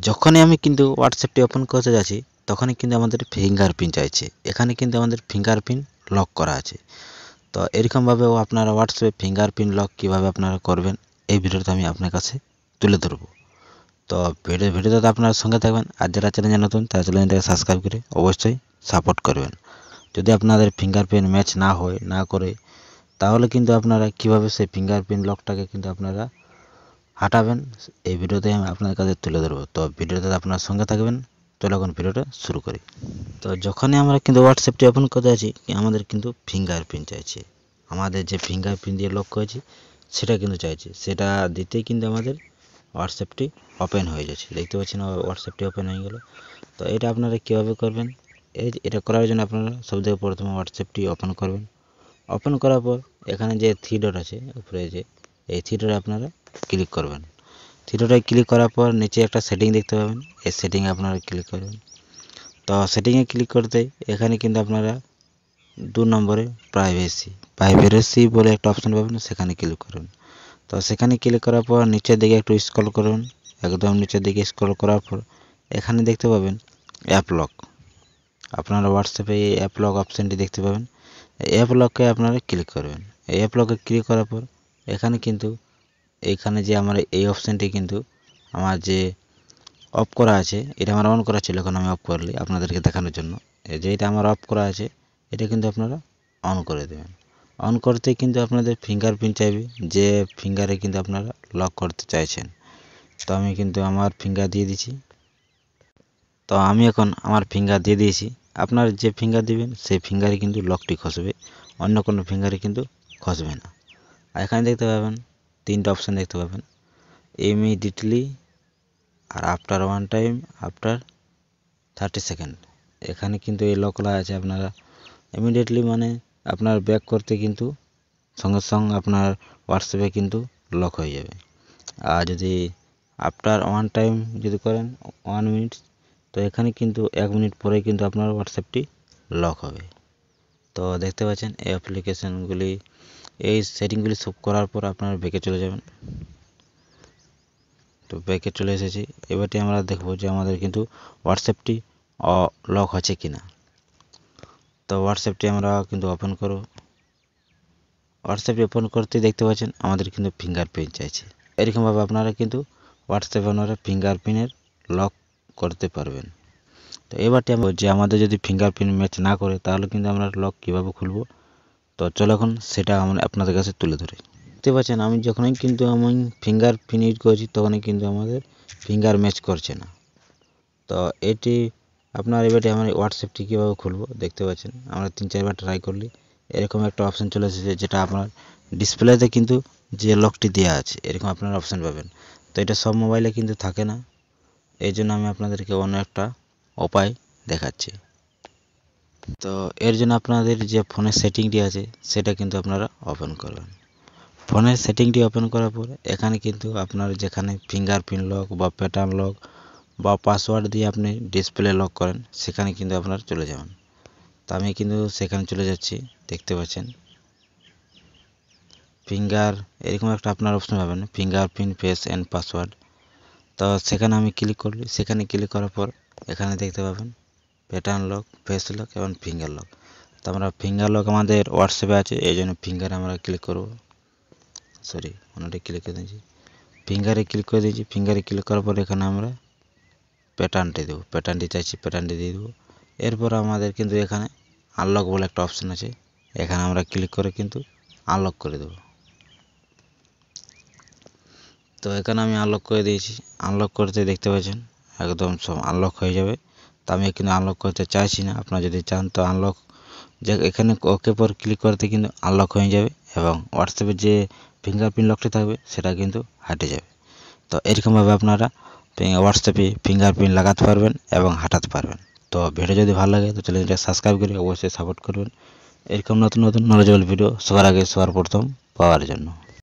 যখনই আমি কিন্তু হোয়াটসঅ্যাপটি ওপেন করতে যাচ্ছি তখনই কিন্তু আমাদের ফিঙ্গারপ্রিন্ট চাইছে। এখানে কিন্তু আমাদের ফিঙ্গারপ্রিন্ট লক করা আছে। তো এরকমভাবেও আপনারা হোয়াটসঅ্যাপে ফিঙ্গারপ্রিন্ট লক কীভাবে আপনারা করবেন এই ভিডিওতে আমি আপনার কাছে তুলে ধরবো। তো ভিডিওতে আপনারা সঙ্গে থাকবেন, আর যারা চ্যানেলে নতুন তারা চ্যানেলটাকে সাবস্ক্রাইব করে অবশ্যই সাপোর্ট করবেন। যদি আপনাদের ফিঙ্গারপ্রিন্ট ম্যাচ না করে তাহলে কিন্তু আপনারা কিভাবে সেই ফিঙ্গারপ্রিন্ট লকটাকে কিন্তু আপনারা হাঁটাবেন এই ভিডিওতে আমি আপনাদের কাছে তুলে ধরবো। তো ভিডিওতে আপনার সঙ্গে থাকবেন। চলো এখন ভিডিওটা শুরু করি। তো যখনই আমরা কিন্তু হোয়াটসঅ্যাপটি ওপেন করতে আছি আমাদের কিন্তু ফিঙ্গারপ্রিন্ট চাইছে। আমাদের যে ফিঙ্গারপ্রিন্ট দিয়ে লক করেছি সেটা কিন্তু চাইছে, সেটা দিতেই কিন্তু আমাদের হোয়াটসঅ্যাপটি ওপেন হয়ে যাচ্ছে। দেখতে পাচ্ছেন হোয়াটসঅ্যাপটি ওপেন হয়ে গেল। তো এটা আপনারা কীভাবে করবেন, এটা করার জন্য আপনারা সবথেকে প্রথমে হোয়াটসঅ্যাপটি ওপেন করবেন। ওপেন করার পর এখানে যে থ্রি ডট আছে উপরে, যে এই থ্রি ডটে আপনারা ক্লিক করবেন। থ্রি ডটে ক্লিক করার পর নিচে একটা সেটিং দেখতে পাবেন, এই সেটিংয়ে আপনারা ক্লিক করবেন। তো সেটিংয়ে ক্লিক করতে এখানে কিন্তু আপনারা 2 নম্বরে প্রাইভেসি বলে একটা অপশান পাবেন, সেখানে ক্লিক করবেন। তো সেখানে ক্লিক করার পর নিচের দিকে একটু স্ক্রল করবেন, একদম নিচের দিকে স্ক্রল করার পর এখানে দেখতে পাবেন অ্যাপ লক। আপনারা হোয়াটসঅ্যাপে এই অ্যাপ লক অপশানটি দেখতে পাবেন। এই অ্যাপ লকে আপনারা ক্লিক করবেন। এই অ্যাপ লকে ক্লিক করার পর এখানে কিন্তু এইখানে যে আমার এই অপশানটি কিন্তু আমার যে অফ করা আছে, এটা আমার অন করা ছিল, এখন আমি অফ করলি আপনাদেরকে দেখানোর জন্য। যে এটা আমার অফ করা আছে এটা কিন্তু আপনারা অন করে দেবেন। অন করতে কিন্তু আপনাদের ফিঙ্গারপ্রিন্ট চাইবে, যে ফিঙ্গারে কিন্তু আপনারা লক করতে চাইছেন। তো আমি কিন্তু আমার ফিঙ্গার দিয়ে দিচ্ছি। তো আমি এখন আমার ফিঙ্গার দিয়ে দিয়েছি। আপনার যে ফিঙ্গার দিবেন সেই ফিঙ্গারে কিন্তু লকটি খসবে, অন্য কোনো ফিঙ্গারে কিন্তু খসবে না। আর এখানে দেখতে পাবেন 3টা অপশান দেখতে পাবেন, ইমিডিয়েটলি আর আফটার 1 টাইম, আফটার 30 সেকেন্ড। এখানে কিন্তু এই লক করা আছে। আপনারা ইমিডিয়েটলি মানে আপনার ব্যাক করতে কিন্তু সঙ্গে সঙ্গে আপনার হোয়াটসঅ্যাপে কিন্তু লক হয়ে যাবে। আর যদি আফটার 1 টাইম যদি করেন 1 মিনিট, তো এখানে কিন্তু 1 মিনিট পরে কিন্তু আপনার হোয়াটসঅ্যাপটি লক হবে। তো দেখতে পাচ্ছেন এই অ্যাপ্লিকেশানগুলি, এই সেটিংগুলি সব করার পর আপনারা ব্যাকে চলে যাবেন। তো ব্যাকে চলে এসেছি। এবারটি আমরা দেখব যে আমাদের কিন্তু হোয়াটসঅ্যাপটি লক হচ্ছে কিনা। তো হোয়াটসঅ্যাপটি আমরা কিন্তু ওপেন করব। হোয়াটসঅ্যাপটি ওপেন করতে দেখতে পাচ্ছেন আমাদের কিন্তু ফিঙ্গারপ্রিন্ট চাইছে। এরকমভাবে আপনারা কিন্তু হোয়াটসঅ্যাপে আপনারা ফিঙ্গারপ্রিন্টের লক করতে পারবেন। তো এবারটি আমরা যে আমাদের যদি ফিঙ্গারপ্রিন্ট ম্যাচ না করে তাহলে কিন্তু আমরা লক কীভাবে খুলব, তো চলো এখন সেটা আমরা আপনাদের কাছে তুলে ধরি। দেখতে পাচ্ছেন আমি যখনই কিন্তু আমি ফিঙ্গারপ্রিন্ট ইউজ করছি তখনই কিন্তু আমাদের ফিঙ্গার ম্যাচ করছে না। তো এটি আপনার এবারে আমার হোয়াটসঅ্যাপটি কীভাবে খুলবো দেখতে পাচ্ছেন, আমরা 3-4বার ট্রাই করলি এরকম একটা অপশান চলে এসেছে, যেটা আপনার ডিসপ্লেতে কিন্তু যে লকটি দেওয়া আছে এরকম আপনার অপশান পাবেন। তো এটা সব মোবাইলে কিন্তু থাকে না, এই জন্য আমি আপনাদেরকে অন্য একটা উপায় দেখাচ্ছি। তো এর জন্য আপনাদের যে ফোনের সেটিংটি আছে সেটা কিন্তু আপনারা ওপেন করবেন। ফোনের সেটিংটি ওপেন করার পর এখানে কিন্তু আপনার যেখানে ফিঙ্গারপ্রিন্ট লক বা প্যাটার্ন লক বা পাসওয়ার্ড দিয়ে আপনি ডিসপ্লে লক করেন সেখানে কিন্তু আপনারা চলে যাবেন। তো আমি কিন্তু সেখানে চলে যাচ্ছি। দেখতে পাচ্ছেন এরকম একটা আপনার অপশন পাবেন, ফিঙ্গারপ্রিন্ট ফেস অ্যান্ড পাসওয়ার্ড। তো সেখানে আমি ক্লিক করলি। সেখানে ক্লিক করার পর এখানে দেখতে পাবেন প্যাটার্ন লক, ফেস লক এবং ফিঙ্গার লক। তো আমরা ফিঙ্গার লক আমাদের হোয়াটসঅ্যাপে আছে, এই জন্য ফিঙ্গারে আমরা ক্লিক করব। অন্যটি ক্লিক করে দিয়েছি, ফিঙ্গারে ক্লিক করে দিয়েছি। ফিঙ্গারে ক্লিক করার পর এখানে আমরা প্যাটার্নটি দেবো, প্যাটার্নটি চাইছি, প্যাটার্নটি দিয়ে দেবো। এরপর আমাদের কিন্তু এখানে আনলক বলে একটা অপশান আছে, এখানে আমরা ক্লিক করে কিন্তু আনলক করে দেবো। তো এখানে আমি আনলক করে দিয়েছি। আনলক করতে দেখতে পাচ্ছেন একদম সব আনলক হয়ে যাবে। তো আমি কিন্তু আনলক করতে চাইছি না, আপনারা যদি চান তো আনলক যে এখানে ওকে পর ক্লিক করতে কিন্তু আনলক হয়ে যাবে এবং হোয়াটসঅ্যাপে যে ফিঙ্গারপ্রিন্ট লকটি থাকবে সেটা কিন্তু হাটে যাবে। তো এরকমভাবে আপনারা হোয়াটসঅ্যাপে ফিঙ্গারপ্রিন্ট লাগাতে পারবেন এবং হাঁটাতে পারবেন। তো ভিডিও যদি ভালো লাগে তো চ্যানেলটা সাবস্ক্রাইব করে অবশ্যই সাপোর্ট করবেন এরকম নতুন নলেজেবল ভিডিও সবার আগে সবার প্রথম পাওয়ার জন্য।